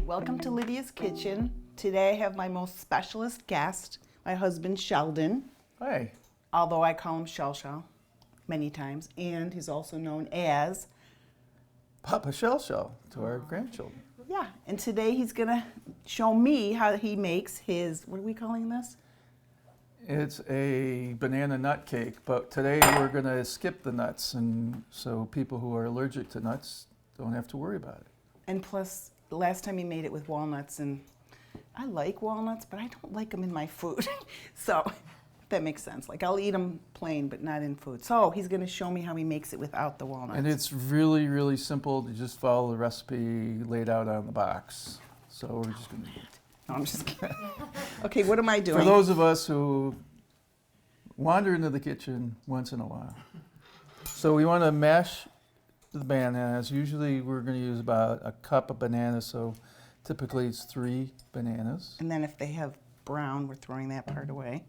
welcome to Lydia's Kitchen. Today I have my most specialist guest, my husband Sheldon. Hi. Although I call him Shell Shell many times, and he's also known as Papa Shell Shell to our grandchildren. Yeah, and today he's gonna show me how he makes his, what are we calling this? It's a banana nut cake, but today we're going to skip the nuts, and so people who are allergic to nuts don't have to worry about it. And plus, the last time he made it with walnuts, and I like walnuts, but I don't like them in my food. So that makes sense. Like, I'll eat them plain, but not in food. So he's going to show me how he makes it without the walnuts. And it's really, really simple to just follow the recipe laid out on the box. So we're just going to do it. No, I'm just kidding. Okay, what am I doing? For those of us who wander into the kitchen once in a while. So we want to mash the bananas. Usually we're going to use about a cup of bananas, so typically it's 3 bananas. And then if they have brown, we're throwing that part away.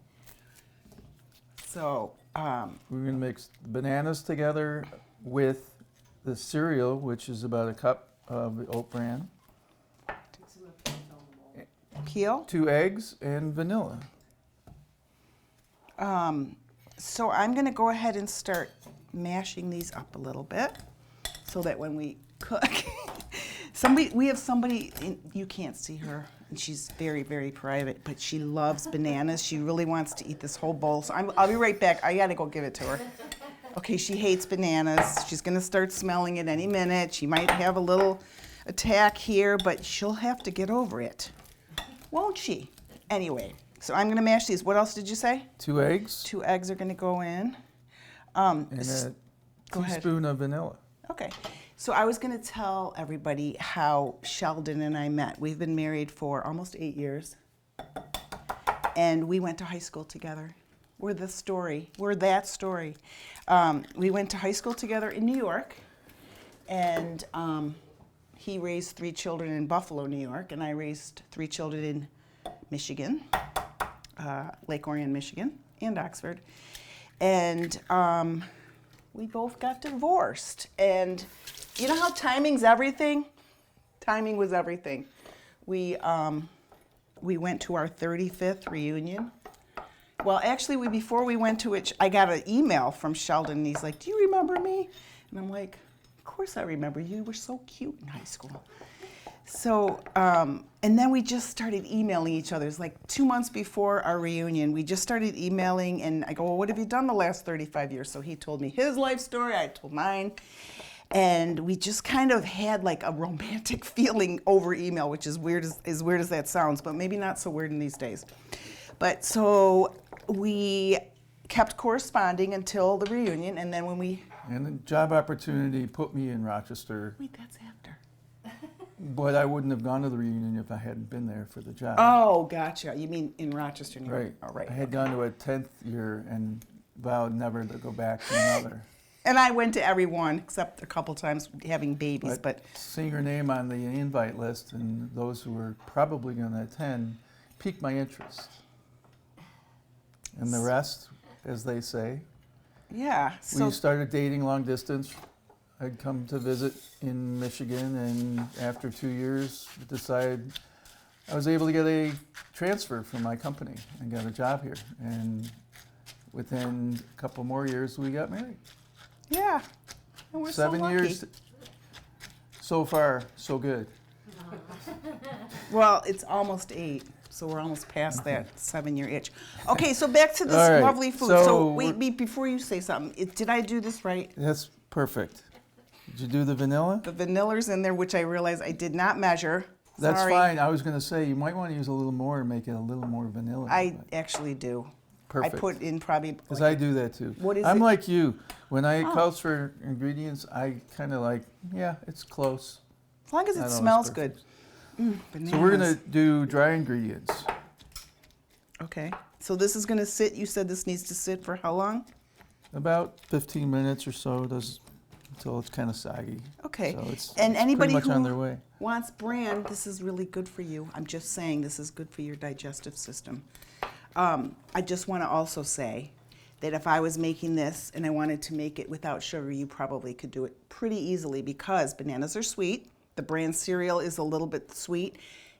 So we're going to mix the bananas together with the cereal, which is about a cup of the oat bran. Peel. 2 eggs and vanilla. So I'm going to go ahead and start mashing these up a little bit so that when we cook, we have somebody, you can't see her, and she's very, very private, but she loves bananas. She really wants to eat this whole bowl. So I'll be right back. I got to go give it to her. Okay, she hates bananas. She's going to start smelling it any minute. She might have a little attack here, but she'll have to get over it. Won't she? Anyway, so I'm going to mash these. What else did you say? 2 eggs. 2 eggs are going to go in. And a Go ahead. teaspoon of vanilla. Okay. So I was going to tell everybody how Sheldon and I met. We've been married for almost 8 years. And we went to high school together. We're that story. We went to high school together in New York. And he raised 3 children in Buffalo, New York, and I raised 3 children in Michigan, Lake Orion, Michigan, and Oxford. And we both got divorced. And you know how timing's everything? Timing was everything. We went to our 35th reunion. Well, actually, before we went to it, I got an email from Sheldon, and he's like, "Do you remember me?" And I'm like, "Of course I remember you. You were so cute in high school." So, and then we just started emailing each other. It's like 2 months before our reunion, we just started emailing, and I go, "Well, what have you done the last 35 years?" So he told me his life story, I told mine, and we just kind of had like a romantic feeling over email, which is weird as weird as that sounds, but maybe not so weird in these days. But so we kept corresponding until the reunion, and then when we... And the job opportunity put me in Rochester. Wait, that's after. But I wouldn't have gone to the reunion if I hadn't been there for the job. Oh, gotcha. You mean in Rochester, New York? Right. Oh, right. I had gone to a 10th year and vowed never to go back to another. And I went to every one, except a couple times having babies, but... Seeing her name on the invite list and those who were probably going to attend piqued my interest. And the rest, as they say. Yeah. So We started dating long distance. I'd come to visit in Michigan, and after 2 years, decided I was able to get a transfer from my company and got a job here. And within a couple more years, we got married. yeah. And we're 7 so lucky. years. So far, so good. Well, it's almost 8, so we're almost past that 7-year itch. Okay, so back to this All right, lovely food. so So wait, before you say something, did I do this right? That's perfect. Did you do the vanilla? The vanilla's in there, which I realized I did not measure. That's Sorry. fine. I was going to say you might want to use a little more and make it a little more vanilla. I actually do. Perfect. I put in probably... Because I do that too. What is I'm it? like you. When I Oh. calls for ingredients, I kind of like, yeah, it's close. As long as it Not always smells good. perfect. Bananas. So we're going to do dry ingredients. Okay. So this is going to sit, you said this needs to sit for how long? About 15 minutes or so, until it's kind of soggy. Okay. So it's And anybody pretty much on who their way. wants Bran, this is really good for you. I'm just saying this is good for your digestive system. I just want to also say that if I was making this and I wanted to make it without sugar, you probably could do it pretty easily because bananas are sweet. The Bran cereal is a little bit sweet.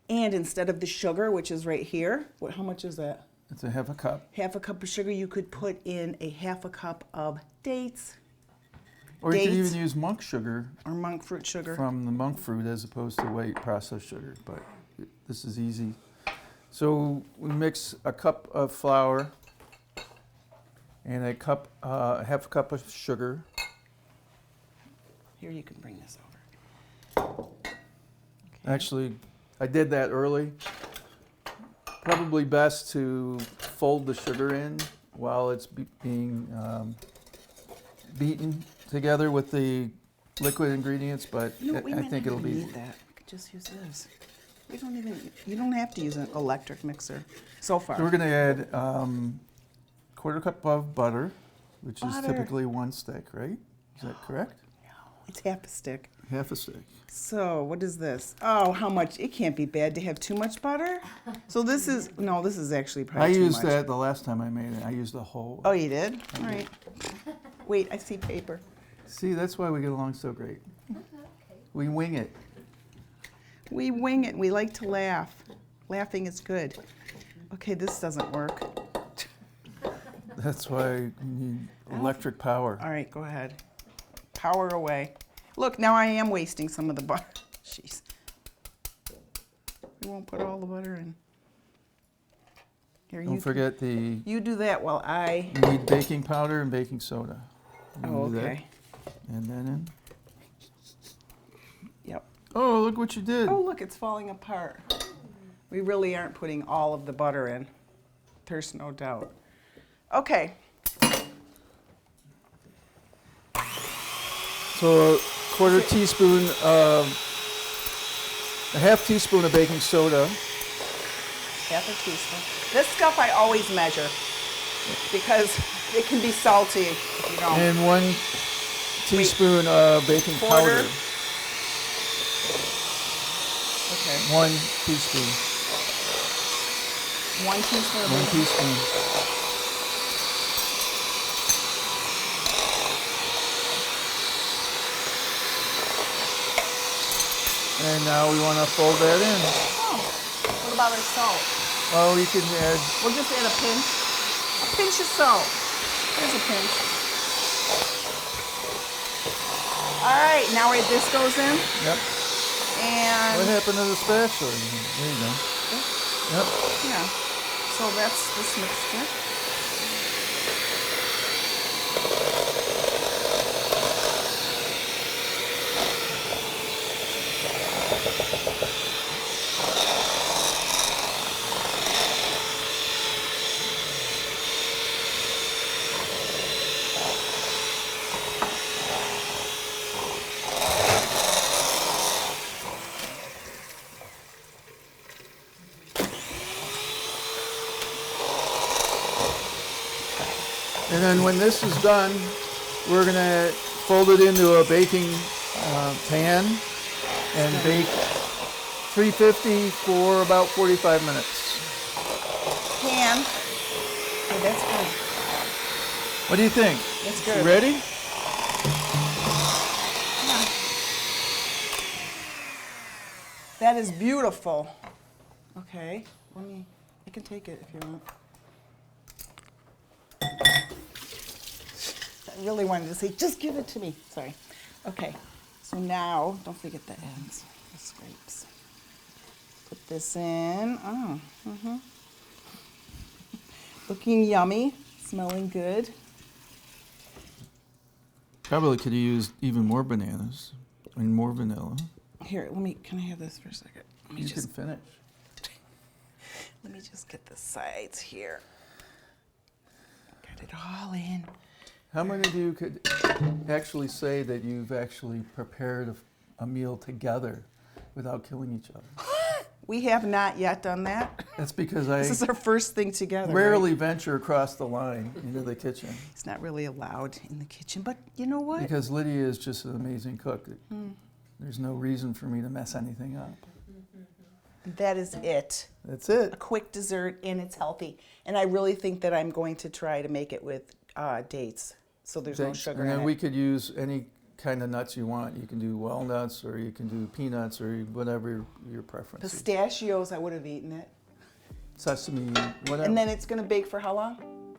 And instead of the sugar, which is right here, how much is that? It's a half a cup. Half a cup of sugar, you could put in a half a cup of dates. Or you could Dates. even use monk sugar Or monk fruit sugar. from the monk fruit as opposed to white processed sugar, but this is easy. So we mix a cup of flour and a cup, half a cup of sugar. Here, you can bring this over. Okay. Actually, I did that early. Probably best to fold the sugar in while it's being beaten together with the liquid ingredients, but No, we I might think not it'll even be. need that. We could just use this. You don't have to use an electric mixer so far. So we're going to add quarter cup of butter, which is Butter. typically 1 stick, right? Is that correct? It's half a stick. Half a stick. So what is this? Oh, how much? It can't be bad to have too much butter. So this is actually I probably too used much. that the last time I made it. I used the whole. Oh, you did? All right. Wait, I see paper. See, that's why we get along so great. We wing it. We wing it. We like to laugh. Laughing is good. Okay, this doesn't work. That's why you need electric power. All right, go ahead. Power away. Look, now I am wasting some of the butter. Jeez. We won't put all the butter in. Here, Don't forget you do that while I. you need baking powder and baking soda. You Oh, do that. okay. And then in. Yep. Oh, look what you did. Oh, look, it's falling apart. We really aren't putting all of the butter in. There's no doubt. Okay. So a quarter teaspoon of, a half teaspoon of baking soda. Half a teaspoon. This stuff I always measure because it can be salty if you don't. And 1 teaspoon of baking Quarter. powder. Okay. 1 teaspoon. 1 teaspoon of 1 baking. teaspoon. And now we want to fold that in. Oh, what about our salt? Oh, you can add. We'll just add a pinch. A pinch of salt. There's a pinch. All right, now this goes in. Yep. And What happened to the spatula? There you go. Yep. yeah, so that's this mixture. And then when this is done, we're going to fold it into a baking pan and bake 350 for about 45 minutes. Pan. Okay, that's good. What do you think? That's You good. ready? Yeah. That is beautiful. Okay, I can take it if you want. I really wanted to say, just give it to me. Sorry. Okay, so now, don't forget the ends, the scrapes. Put this in. Oh, Looking yummy, smelling good. Probably could have used even more bananas and more vanilla. Here, can I have this for a second? You can finish. Let me just get the sides here. Got it all in. How many of you could actually say that you've actually prepared a meal together without killing each other? We have not yet done that. That's because This is I our first thing together. rarely Right? venture across the line into the kitchen. It's not really allowed in the kitchen, but you know what? Because Lydia is just an amazing cook. There's no reason for me to mess anything up. That is it. That's it. A quick dessert, and it's healthy. And I really think that I'm going to try to make it with dates, so there's no Thanks. sugar And in then it. we could use any kind of nuts you want. You can do walnuts, or you can do peanuts, or whatever your preference is. Pistachios, I would have eaten it. Sesame, whatever. And then it's going to bake for how long?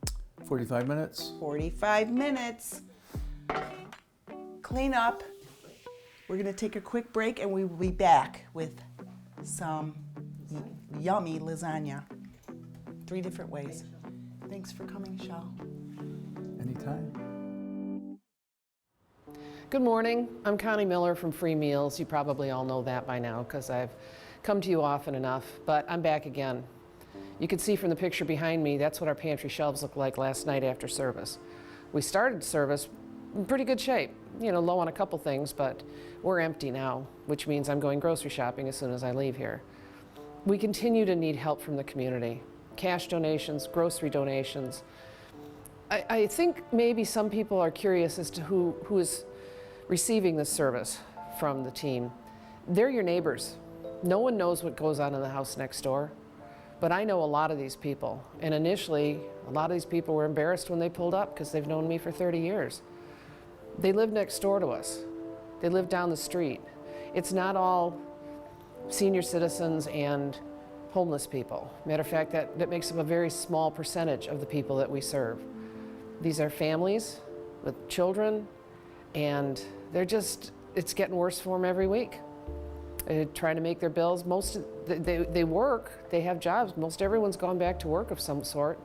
45 minutes. 45 minutes. Clean up. We're going to take a quick break and we will be back with some yummy lasagna. 3 different ways. Thanks for coming, Shell. Anytime. Good morning. I'm Connie Miller from Free Meals. You probably all know that by now because I've come to you often enough, but I'm back again. You can see from the picture behind me, that's what our pantry shelves looked like last night after service. We started service in pretty good shape, you know, low on a couple things, but we're empty now, which means I'm going grocery shopping as soon as I leave here. We continue to need help from the community. Cash donations, grocery donations. I think maybe some people are curious as to who is receiving this service from the team. They're your neighbors. No one knows what goes on in the house next door, but I know a lot of these people. And initially, a lot of these people were embarrassed when they pulled up because they've known me for 30 years. They live next door to us. They live down the street. It's not all senior citizens and homeless people. Matter of fact, that makes up a very small percentage of the people that we serve. These are families with children, and it's getting worse for them every week. They're trying to make their bills. They work, they have jobs. Most everyone's gone back to work of some sort,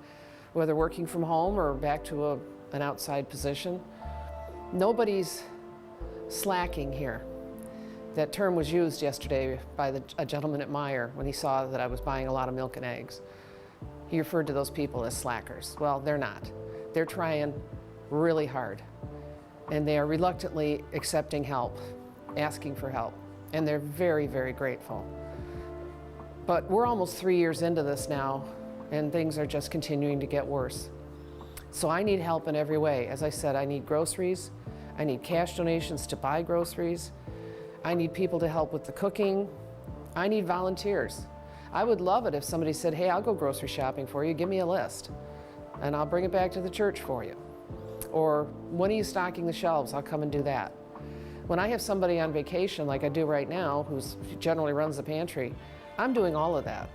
whether working from home or back to an outside position. Nobody's slacking here. That term was used yesterday by a gentleman at Meijer when he saw that I was buying a lot of milk and eggs. He referred to those people as slackers. Well, they're not. They're trying really hard, and they are reluctantly accepting help, asking for help, and they're very, very grateful. But we're almost 3 years into this now, and things are just continuing to get worse. So I need help in every way. As I said, I need groceries, I need cash donations to buy groceries, I need people to help with the cooking, I need volunteers. I would love it if somebody said, hey, I'll go grocery shopping for you, give me a list, and I'll bring it back to the church for you. Or when are you stocking the shelves? I'll come and do that. When I have somebody on vacation, like I do right now, who generally runs the pantry, I'm doing all of that,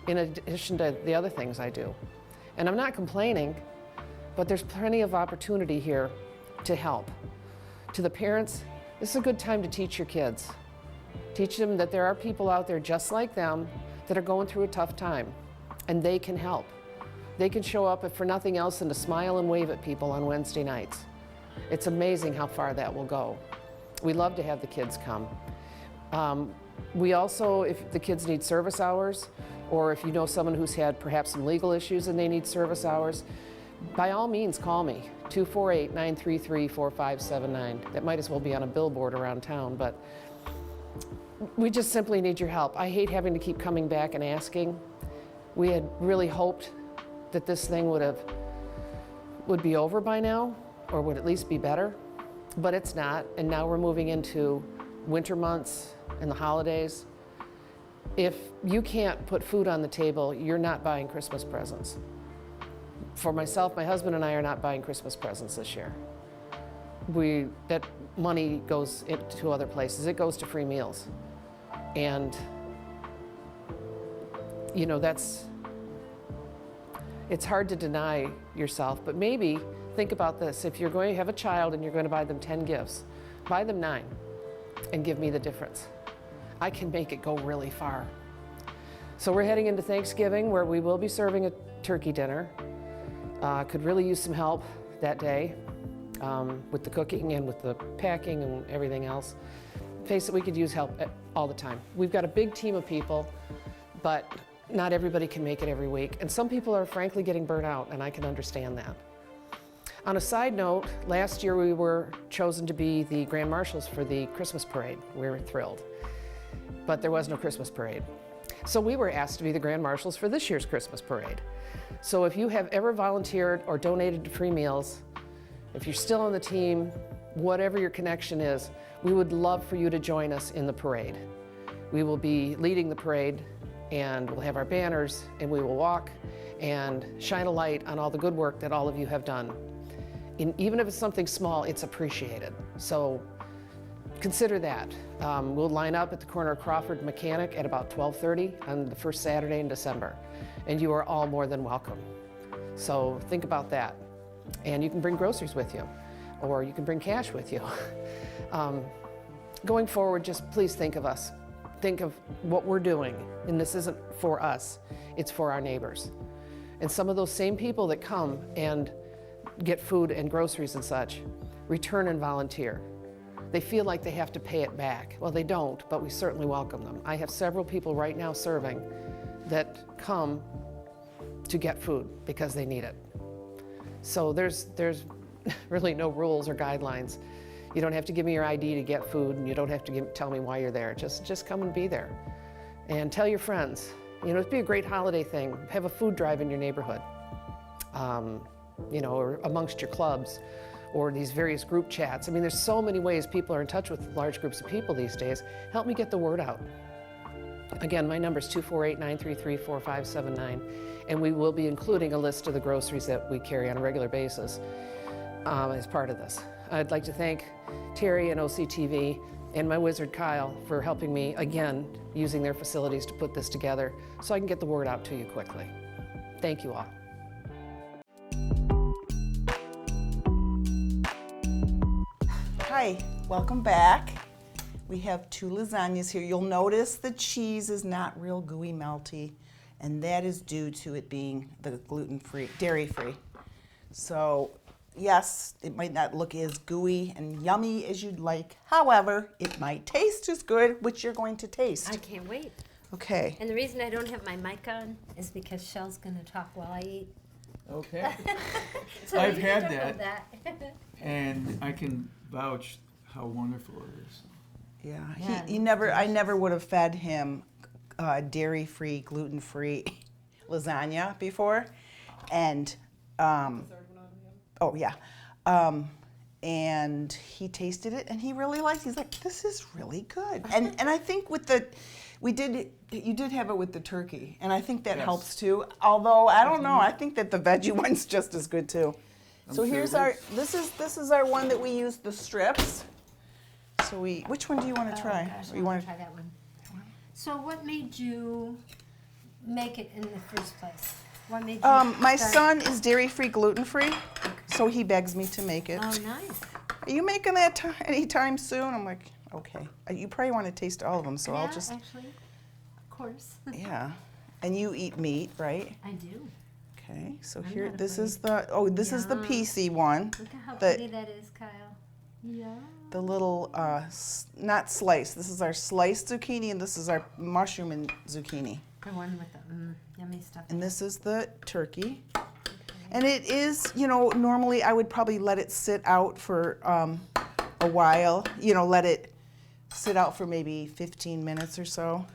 in addition to the other things I do. And I'm not complaining, but there's plenty of opportunity here to help. To the parents, this is a good time to teach your kids. Teach them that there are people out there just like them that are going through a tough time, and they can help. They can show up, if for nothing else, than to smile and wave at people on Wednesday nights. It's amazing how far that will go. We love to have the kids come. We also, if the kids need service hours, or if you know someone who's had perhaps some legal issues and they need service hours, by all means call me, 248-933-4579. That might as well be on a billboard around town, but we just simply need your help. I hate having to keep coming back and asking. We had really hoped that this thing would be over by now, or would at least be better, but it's not, and now we're moving into winter months and the holidays. If you can't put food on the table, you're not buying Christmas presents. For myself, my husband and I are not buying Christmas presents this year. That money goes into other places. It goes to Free Meals. And, you know, it's hard to deny yourself, but maybe think about this. If you're going to have a child and you're going to buy them 10 gifts, buy them 9 and give me the difference. I can make it go really far. So we're heading into Thanksgiving, where we will be serving a turkey dinner. Could really use some help that day with the cooking and with the packing and everything else. Face it, we could use help all the time. We've got a big team of people, but not everybody can make it every week. And some people are frankly getting burnt out, and I can understand that. On a side note, last year we were chosen to be the Grand Marshals for the Christmas parade. We were thrilled, but there was no Christmas parade. So we were asked to be the Grand Marshals for this year's Christmas parade. So if you have ever volunteered or donated to Free Meals, if you're still on the team, whatever your connection is, we would love for you to join us in the parade. We will be leading the parade, and we'll have our banners, and we will walk and shine a light on all the good work that all of you have done. And even if it's something small, it's appreciated. So consider that. We'll line up at the corner of Crawford and Mechanic at about 12:30 on the first Saturday in December, and you are all more than welcome. So think about that. And you can bring groceries with you, or you can bring cash with you. Going forward, just please think of us. Think of what we're doing, and this isn't for us, it's for our neighbors. And some of those same people that come and get food and groceries and such return and volunteer. They feel like they have to pay it back. Well, they don't, but we certainly welcome them. I have several people right now serving that come to get food because they need it. So there's really no rules or guidelines. You don't have to give me your ID to get food, and you don't have to tell me why you're there. Just come and be there. And tell your friends. You know, it'd be a great holiday thing. Have a food drive in your neighborhood, you know, or amongst your clubs, or these various group chats. I mean, there's so many ways people are in touch with large groups of people these days. Help me get the word out. Again, my number is 248-933-4579, and we will be including a list of the groceries that we carry on a regular basis as part of this. I'd like to thank Terry and OCTV and my wizard Kyle for helping me, again, using their facilities to put this together so I can get the word out to you quickly. Thank you all. Hi, welcome back. We have 2 lasagnas here. You'll notice the cheese is not real gooey melty, and that is due to it being the gluten-free, dairy-free. So yes, it might not look as gooey and yummy as you'd like. However, it might taste as good, which you're going to taste. I can't wait. Okay. And the reason I don't have my mic on is because Shell's going to talk while I eat. Okay. So I've you had don't know that. And I can vouch how wonderful it is. Yeah, Yeah, I never would have fed him dairy-free, gluten-free lasagna before, and oh yeah, and he tasted it and he really liked it. He's like, this is really good. And I think with you did have it with the turkey, and I think that Yes. helps too. Although I don't know, I think that the veggie one's just as good too. I'm So sure here's it this is our one that we use the strips. So which one do you want to try? Oh, gosh, Or I you want want to try that one. So what made you make it in the first place? What made you My start- son is dairy-free, gluten-free, so he begs me to make it. Oh, nice. Are you making that anytime soon? I'm like, okay. You probably want to taste all of them, so yeah, I'll just, actually, of course. yeah. And you eat meat, right? I do. Okay, so I'm here, not this afraid. is this is the Yum. PC one. Look at how The- pretty that is, Kyle. Yeah. The little, not slice. This is our sliced zucchini, and this is our mushroom and zucchini. The one with the yummy stuff. And this is the turkey. And it is, you know, normally I would probably let it sit out for a while, you know, let it sit out for maybe 15 minutes or so.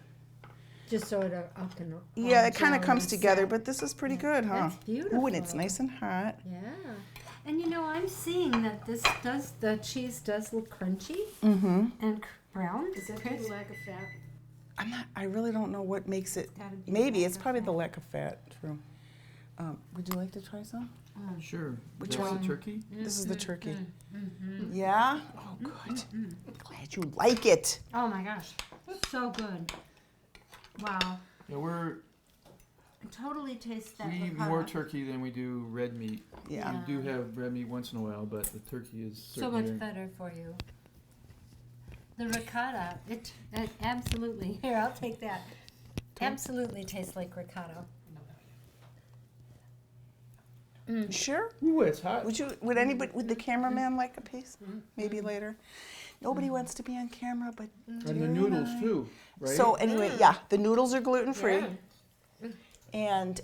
Just so it up and Yeah, it kind of gel comes and together, set. but this is pretty good, huh? That's beautiful. Ooh, and it's nice and hot. Yeah. And you know, I'm seeing that the cheese does look crunchy and brown. Is that crisp. the lack of fat? I really don't know what makes it, Gotta be maybe, the it's lack of probably the fat. lack of fat, true. Would you like to try some? Sure. Which That's one? the turkey? This is the turkey. Yeah? Oh, good. Glad you like it. Oh my gosh, so good. Wow. Yeah, I totally taste that. we eat ricotta. more turkey than we do red meat. Yeah. We do have red meat once in a while, but the turkey is So certainly much better for you. The ricotta, it absolutely. Here, I'll take that. Absolutely tastes like ricotta. You sure? Ooh, it's hot. Would the cameraman like a piece? Maybe later. Nobody wants to be on camera, but And the Dear noodles and I. too, right? So anyway, yeah, the noodles are gluten-free. Yeah. And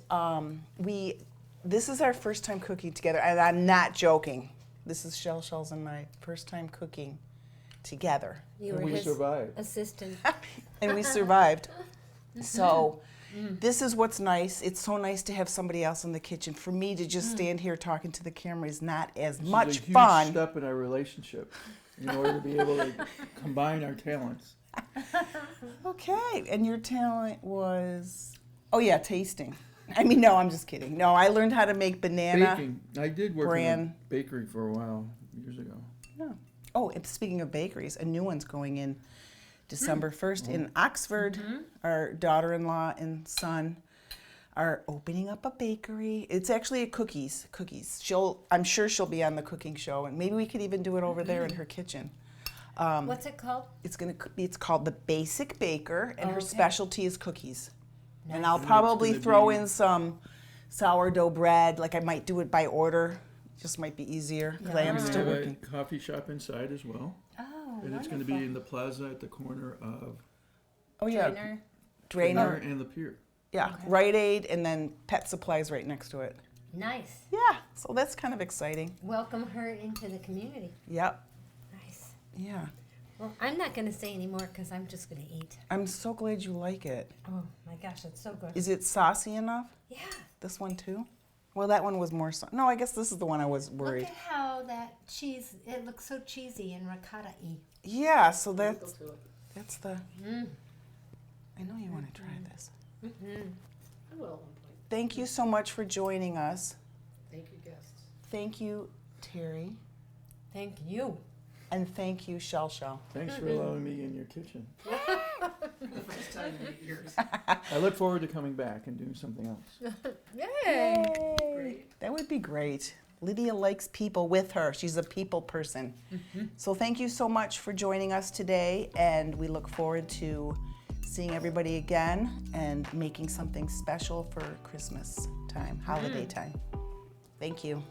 this is our first time cooking together, and I'm not joking. This is Shell's and my first time cooking together. You And were we his survived. assistant. And we survived. So this is what's nice. It's so nice to have somebody else in the kitchen. For me to just stand here talking to the camera is not as This much is a huge fun. step in our relationship in order to be able to combine our talents. Okay, and your talent was, oh yeah, tasting. I mean, no, I'm just kidding. No, I learned how to make banana. Baking. I did work in Bran. a bakery for a while, years ago. Yeah. Oh, and speaking of bakeries, a new one's going in December 1st in Oxford. Our daughter-in-law and son are opening up a bakery. It's actually a cookies. I'm sure she'll be on the cooking show, and maybe we could even do it over there in her kitchen. What's it called? It's called the Basic Baker, and her Okay. specialty is cookies. And Nice. I'll And it's probably gonna throw be- in some sourdough bread. Like I might do it by order. Just might be easier because I am Yeah. They still have working. a coffee shop inside as well. Oh, And it's going to be in the plaza at the corner of Oh yeah, Trainer. Drainer. and the pier. Yeah, Okay. Rite Aid, and then Pet Supplies right next to it. Nice. Yeah, so that's kind of exciting. Welcome her into the community. Yep. Nice. Yeah. Well, I'm not going to say any more because I'm just going to eat. I'm so glad you like it. Oh my gosh, it's so good. Is it saucy enough? Yeah. This one too? Well, that one was more. No, I guess this is the one I was Look worried. at how that cheese, it looks so cheesy and ricotta-y. Yeah. So that's Go to it. the. Mm. I know you want to try this. Mm-hmm. I will at one point. Thank you so much for joining us. Thank you, guests. Thank you, Terry, Thank you. and thank you, Shell Shell. Thanks for allowing me in your kitchen. First time in 8 years. I look forward to coming back and doing something else. Yay! Great. That would be great. Lydia likes people with her. She's a people person. So thank you so much for joining us today, and we look forward to seeing everybody again and making something special for Christmas time, holiday time. Thank you.